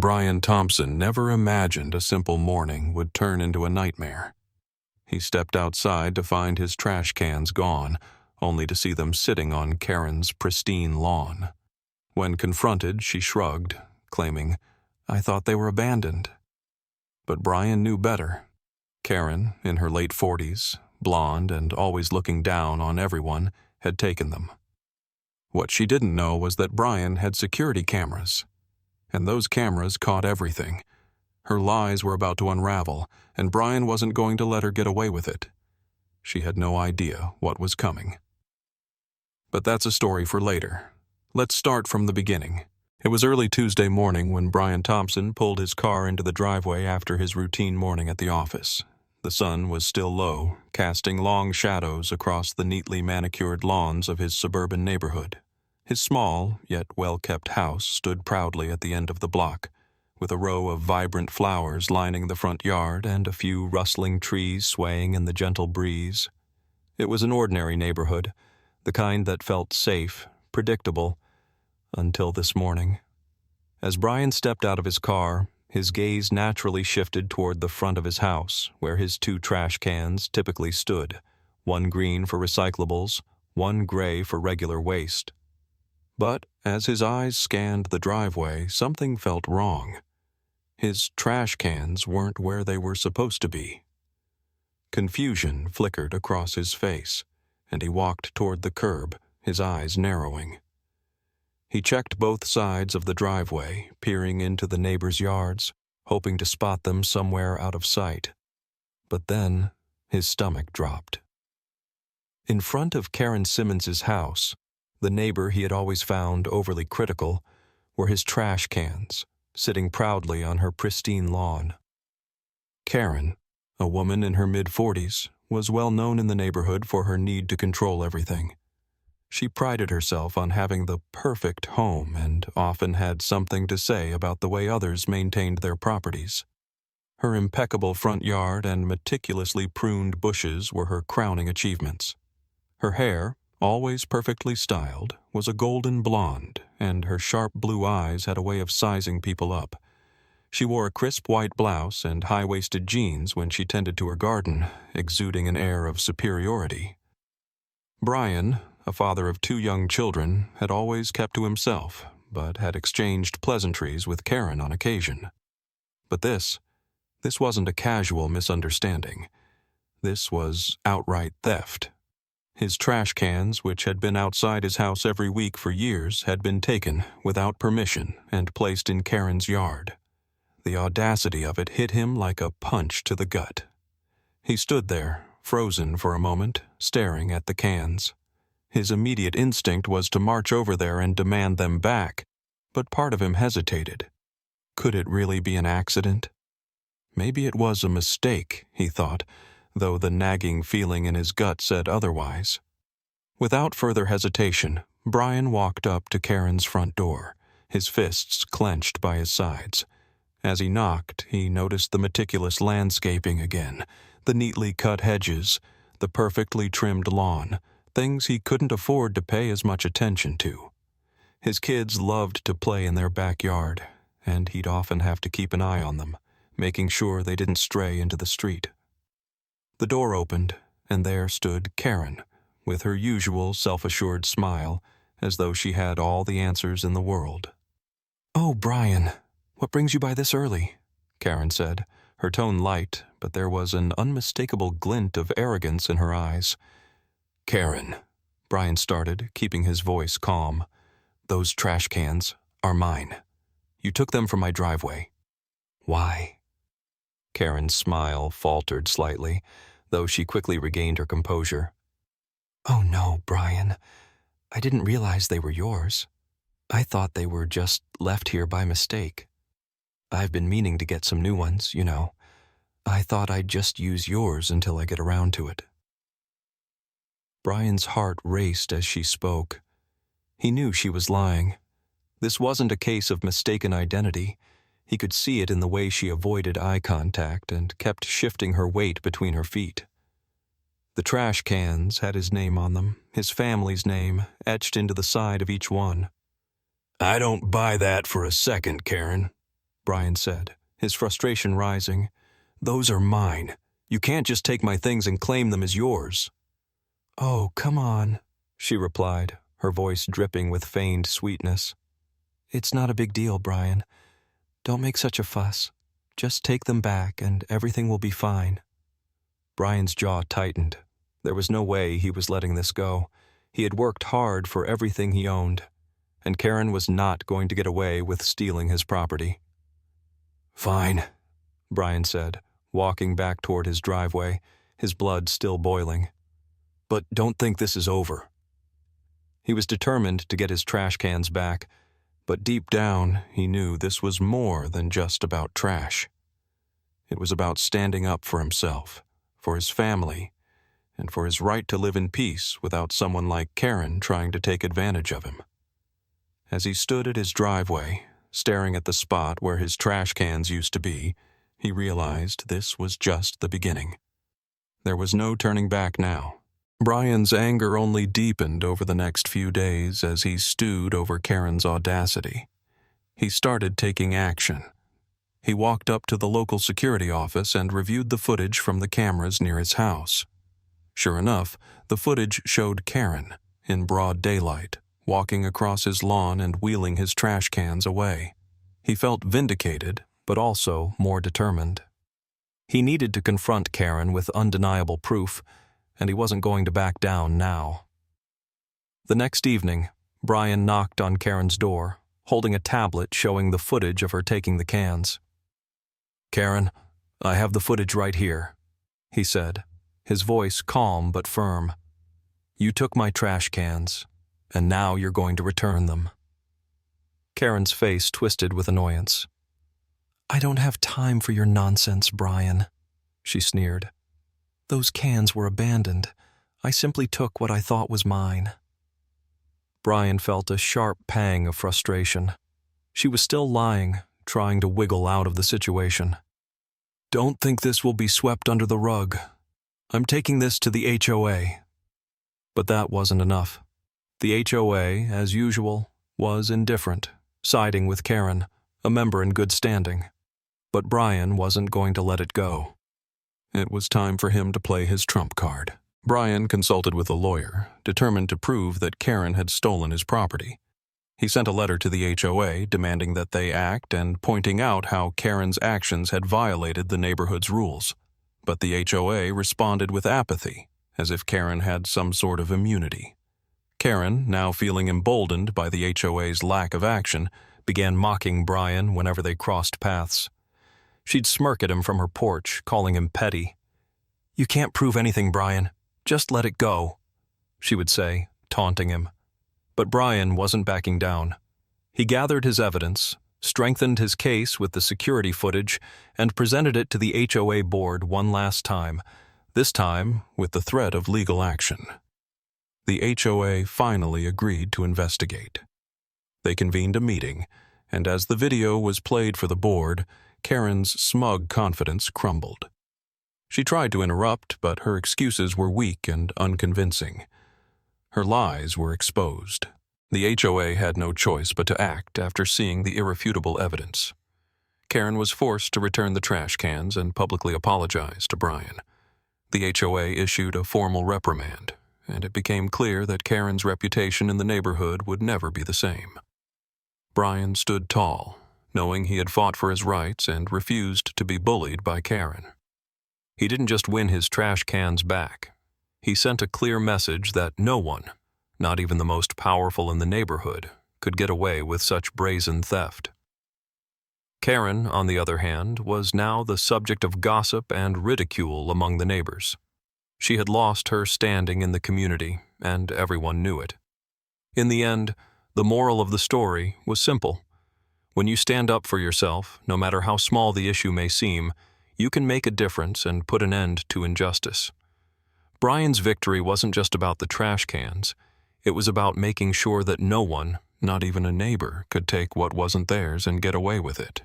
Brian Thompson never imagined a simple morning would turn into a nightmare. He stepped outside to find his trash cans gone, only to see them sitting on Karen's pristine lawn. When confronted, she shrugged, claiming, "I thought they were abandoned." But Brian knew better. Karen, in her late 40s, blonde and always looking down on everyone, had taken them. What she didn't know was that Brian had security cameras, and those cameras caught everything. Her lies were about to unravel, and Brian wasn't going to let her get away with it. She had no idea what was coming. But that's a story for later. Let's start from the beginning. It was early Tuesday morning when Brian Thompson pulled his car into the driveway after his routine morning at the office. The sun was still low, casting long shadows across the neatly manicured lawns of his suburban neighborhood. His small, yet well-kept house stood proudly at the end of the block, with a row of vibrant flowers lining the front yard and a few rustling trees swaying in the gentle breeze. It was an ordinary neighborhood, the kind that felt safe, predictable, until this morning. As Brian stepped out of his car, his gaze naturally shifted toward the front of his house, where his 2 trash cans typically stood, one green for recyclables, one gray for regular waste. But as his eyes scanned the driveway, something felt wrong. His trash cans weren't where they were supposed to be. Confusion flickered across his face, and he walked toward the curb, his eyes narrowing. He checked both sides of the driveway, peering into the neighbors' yards, hoping to spot them somewhere out of sight. But then his stomach dropped. In front of Karen Simmons's house, the neighbor he had always found overly critical, were his trash cans, sitting proudly on her pristine lawn. Karen, a woman in her mid-40s, was well known in the neighborhood for her need to control everything. She prided herself on having the perfect home and often had something to say about the way others maintained their properties. Her impeccable front yard and meticulously pruned bushes were her crowning achievements. Her hair, always perfectly styled, was a golden blonde, and her sharp blue eyes had a way of sizing people up. She wore a crisp white blouse and high-waisted jeans when she tended to her garden, exuding an air of superiority. Brian, a father of 2 young children, had always kept to himself, but had exchanged pleasantries with Karen on occasion. But this wasn't a casual misunderstanding. This was outright theft. His trash cans, which had been outside his house every week for years, had been taken without permission and placed in Karen's yard. The audacity of it hit him like a punch to the gut. He stood there, frozen for a moment, staring at the cans. His immediate instinct was to march over there and demand them back, but part of him hesitated. Could it really be an accident? Maybe it was a mistake, he thought, though the nagging feeling in his gut said otherwise. Without further hesitation, Brian walked up to Karen's front door, his fists clenched by his sides. As he knocked, he noticed the meticulous landscaping again, the neatly cut hedges, the perfectly trimmed lawn, things he couldn't afford to pay as much attention to. His kids loved to play in their backyard, and he'd often have to keep an eye on them, making sure they didn't stray into the street. The door opened, and there stood Karen, with her usual self-assured smile, as though she had all the answers in the world. "Oh, Brian, what brings you by this early?" Karen said, her tone light, but there was an unmistakable glint of arrogance in her eyes. "Karen," Brian started, keeping his voice calm, "those trash cans are mine. You took them from my driveway. Why?" Karen's smile faltered slightly, though she quickly regained her composure. "Oh no, Brian. I didn't realize they were yours. I thought they were just left here by mistake. I've been meaning to get some new ones, you know. I thought I'd just use yours until I get around to it." Brian's heart raced as she spoke. He knew she was lying. This wasn't a case of mistaken identity. He could see it in the way she avoided eye contact and kept shifting her weight between her feet. The trash cans had his name on them, his family's name, etched into the side of each one. "I don't buy that for a second, Karen," Brian said, his frustration rising. "Those are mine. You can't just take my things and claim them as yours." "Oh, come on," she replied, her voice dripping with feigned sweetness. "It's not a big deal, Brian. Don't make such a fuss. Just take them back and everything will be fine." Brian's jaw tightened. There was no way he was letting this go. He had worked hard for everything he owned, and Karen was not going to get away with stealing his property. "Fine," Brian said, walking back toward his driveway, his blood still boiling. "But don't think this is over." He was determined to get his trash cans back, but deep down he knew this was more than just about trash. It was about standing up for himself, for his family, and for his right to live in peace without someone like Karen trying to take advantage of him. As he stood at his driveway, staring at the spot where his trash cans used to be, he realized this was just the beginning. There was no turning back now. Brian's anger only deepened over the next few days as he stewed over Karen's audacity. He started taking action. He walked up to the local security office and reviewed the footage from the cameras near his house. Sure enough, the footage showed Karen, in broad daylight, walking across his lawn and wheeling his trash cans away. He felt vindicated, but also more determined. He needed to confront Karen with undeniable proof, and he wasn't going to back down now. The next evening, Brian knocked on Karen's door, holding a tablet showing the footage of her taking the cans. "Karen, I have the footage right here," he said, his voice calm but firm. "You took my trash cans, and now you're going to return them." Karen's face twisted with annoyance. "I don't have time for your nonsense, Brian," she sneered. "Those cans were abandoned. I simply took what I thought was mine." Brian felt a sharp pang of frustration. She was still lying, trying to wiggle out of the situation. "Don't think this will be swept under the rug. I'm taking this to the HOA. But that wasn't enough. The HOA, as usual, was indifferent, siding with Karen, a member in good standing. But Brian wasn't going to let it go. It was time for him to play his trump card. Brian consulted with a lawyer, determined to prove that Karen had stolen his property. He sent a letter to the HOA demanding that they act and pointing out how Karen's actions had violated the neighborhood's rules. But the HOA responded with apathy, as if Karen had some sort of immunity. Karen, now feeling emboldened by the HOA's lack of action, began mocking Brian whenever they crossed paths. She'd smirk at him from her porch, calling him petty. "You can't prove anything, Brian. Just let it go," she would say, taunting him. But Brian wasn't backing down. He gathered his evidence, strengthened his case with the security footage, and presented it to the HOA board one last time, this time with the threat of legal action. The HOA finally agreed to investigate. They convened a meeting, and as the video was played for the board, Karen's smug confidence crumbled. She tried to interrupt, but her excuses were weak and unconvincing. Her lies were exposed. The HOA had no choice but to act after seeing the irrefutable evidence. Karen was forced to return the trash cans and publicly apologize to Brian. The HOA issued a formal reprimand, and it became clear that Karen's reputation in the neighborhood would never be the same. Brian stood tall, knowing he had fought for his rights and refused to be bullied by Karen. He didn't just win his trash cans back. He sent a clear message that no one, not even the most powerful in the neighborhood, could get away with such brazen theft. Karen, on the other hand, was now the subject of gossip and ridicule among the neighbors. She had lost her standing in the community, and everyone knew it. In the end, the moral of the story was simple. When you stand up for yourself, no matter how small the issue may seem, you can make a difference and put an end to injustice. Brian's victory wasn't just about the trash cans. It was about making sure that no one, not even a neighbor, could take what wasn't theirs and get away with it.